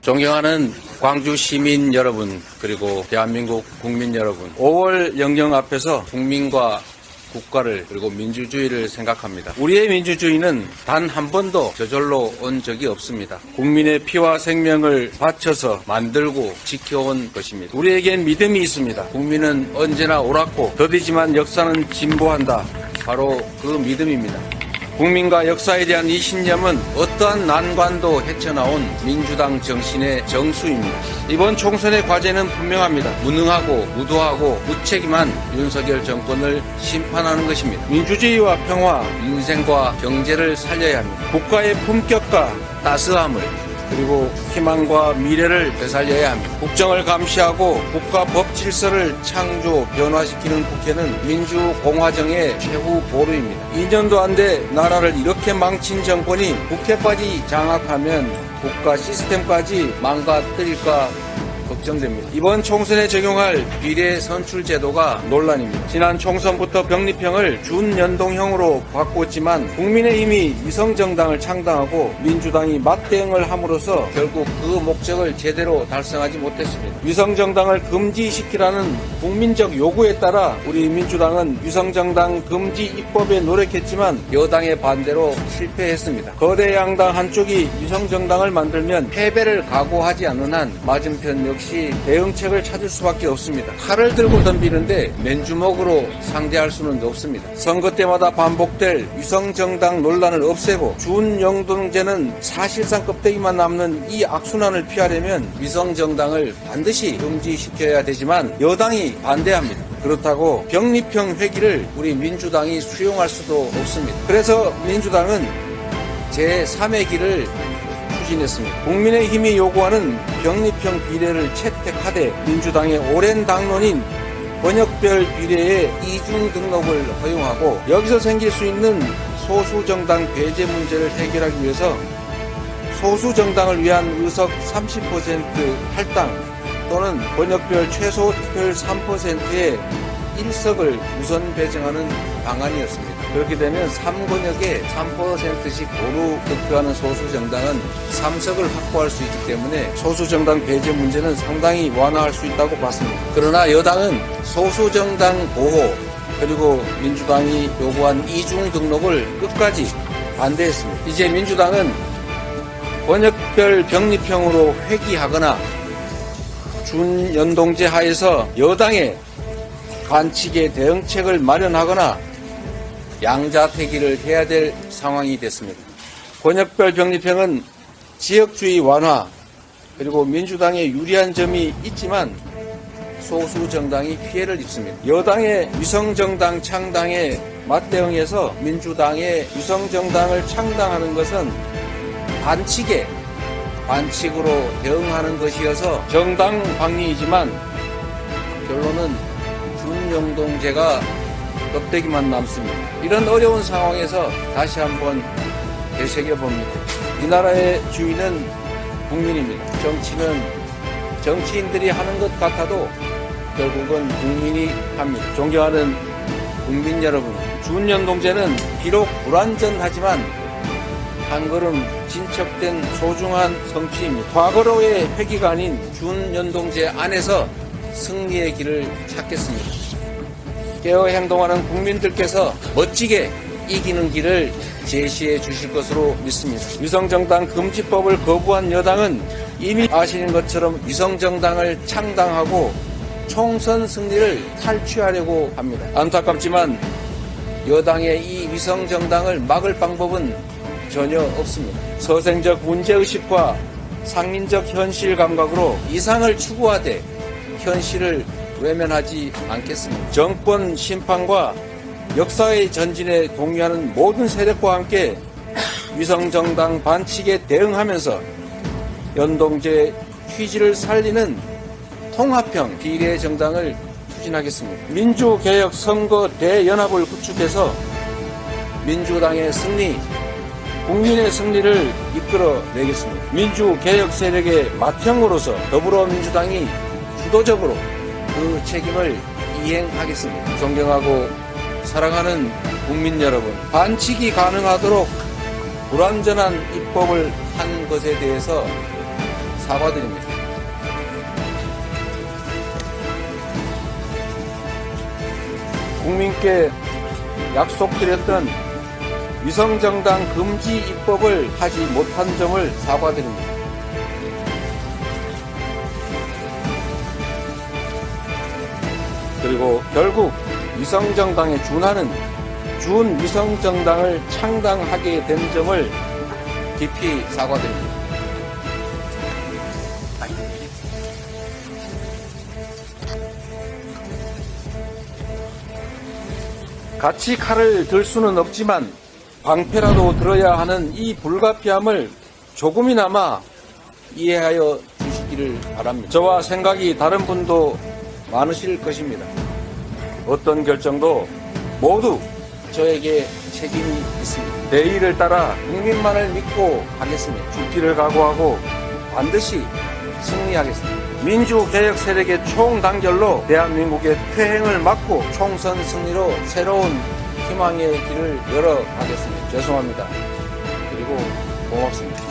존경하는 광주 시민 여러분, 그리고 대한민국 국민 여러분, 5월 영령 앞에서 국민과 국가를 그리고 민주주의를 생각합니다. 우리의 민주주의는 단 한 번도 저절로 온 적이 없습니다. 국민의 피와 생명을 바쳐서 만들고 지켜온 것입니다. 우리에겐 믿음이 있습니다. 국민은 언제나 옳았고 더디지만 역사는 진보한다. 바로 그 믿음입니다. 국민과 역사에 대한 이 신념은 어떠한 난관도 헤쳐나온 민주당 정신의 정수입니다. 이번 총선의 과제는 분명합니다. 무능하고 무도하고 무책임한 윤석열 정권을 심판하는 것입니다. 민주주의와 평화, 민생과 경제를 살려야 합니다. 국가의 품격과 따스함을 그리고 희망과 미래를 되살려야 합니다. 국정을 감시하고 국가 법 질서를 창조, 변화시키는 국회는 민주공화정의 최후 보루입니다. 2년도 안 돼 나라를 이렇게 망친 정권이 국회까지 장악하면 국가 시스템까지 망가뜨릴까 걱정됩니다. 이번 총선에 적용할 비례 선출 제도가 논란입니다. 지난 총선부터 병립형을 준연동형으로 바꿨지만 국민의힘이 위성정당을 창당하고 민주당이 맞대응을 함으로써 결국 그 목적을 제대로 달성하지 못했습니다. 위성정당을 금지시키라는 국민적 요구에 따라 우리 민주당은 위성정당 금지 입법에 노력했지만 여당의 반대로 실패했습니다. 거대 양당 한쪽이 위성정당을 만들면 패배를 각오하지 않는 한 맞은편 역시 대응책을 찾을 수밖에 없습니다. 칼을 들고 덤비는데 맨주먹으로 상대할 수는 없습니다. 선거 때마다 반복될 위성정당 논란을 없애고 준연동제는 사실상 껍데기만 남는 이 악순환을 피하려면 위성정당을 반드시 금지시켜야 되지만 여당이 반대합니다. 그렇다고 병립형 회기를 우리 민주당이 수용할 수도 없습니다. 그래서 민주당은 제3의 길을 추진했습니다. 국민의힘이 요구하는 병립형 비례를 채택하되 민주당의 오랜 당론인 번역별 비례의 이중 등록을 허용하고 여기서 생길 수 있는 소수정당 배제 문제를 해결하기 위해서 소수정당을 위한 의석 30% 할당 또는 번역별 최소 득표율 3%의 1석을 우선 배정하는 방안이었습니다. 그렇게 되면 3권역에 3%씩 고루 득표하는 소수정당은 3석을 확보할 수 있기 때문에 소수정당 배제 문제는 상당히 완화할 수 있다고 봤습니다. 그러나 여당은 소수정당 보호 그리고 민주당이 요구한 이중 등록을 끝까지 반대했습니다. 이제 민주당은 번역별 병립형으로 회귀하거나 준연동제 하에서 여당의 반칙의 대응책을 마련하거나 양자택일을 해야 될 상황이 됐습니다. 권역별 병립형은 지역주의 완화 그리고 민주당에 유리한 점이 있지만 소수 정당이 피해를 입습니다. 여당의 위성정당 창당에 맞대응해서 민주당의 위성정당을 창당하는 것은 반칙으로 대응하는 것이어서 정당 방위이지만 결론은 준연동제가 껍데기만 남습니다. 이런 어려운 상황에서 다시 한번 되새겨봅니다. 이 나라의 주인은 국민입니다. 정치는 정치인들이 하는 것 같아도 결국은 국민이 합니다. 존경하는 국민 여러분, 준연동제는 비록 불완전하지만 한 걸음 진척된 소중한 성취입니다. 과거로의 회기가 아닌 준연동제 안에서 승리의 길을 찾겠습니다. 깨어 행동하는 국민들께서 멋지게 이기는 길을 제시해 주실 것으로 믿습니다. 위성정당 금지법을 거부한 여당은 이미 아시는 것처럼 위성정당을 창당하고 총선 승리를 탈취하려고 합니다. 안타깝지만 여당의 이 위성정당을 막을 방법은 전혀 없습니다. 서생적 문제의식과 상민적 현실 감각으로 이상을 추구하되 현실을 외면하지 않겠습니다. 정권 심판과 역사의 전진에 동의하는 모든 세력과 함께 위성정당 반칙에 대응하면서 연동제 취지를 살리는 통합형 비례정당을 추진하겠습니다. 민주개혁 선거 대연합을 구축해서 민주당의 승리, 국민의 승리를 이끌어내겠습니다. 민주개혁 세력의 맏형으로서 더불어민주당이 주도적으로 그 책임을 이행하겠습니다. 존경하고 사랑하는 국민 여러분, 반칙이 가능하도록 불완전한 입법을 한 것에 대해서 사과드립니다. 국민께 약속드렸던 위성정당 금지 입법을 하지 못한 점을 사과드립니다. 그리고 결국 위성정당에 준하는 준위성정당을 창당하게 된 점을 깊이 사과드립니다. 같이 칼을 들 수는 없지만 방패라도 들어야 하는 이 불가피함을 조금이나마 이해하여 주시기를 바랍니다. 저와 생각이 다른 분도 많으실 것입니다. 어떤 결정도 모두 저에게 책임이 있습니다. 대의를 따라 국민만을 믿고 하겠습니다. 죽기를 각오하고 반드시 승리하겠습니다. 민주개혁 세력의 총단결로 대한민국의 퇴행을 막고 총선 승리로 새로운 희망의 길을 열어가겠습니다. 죄송합니다. 그리고 고맙습니다.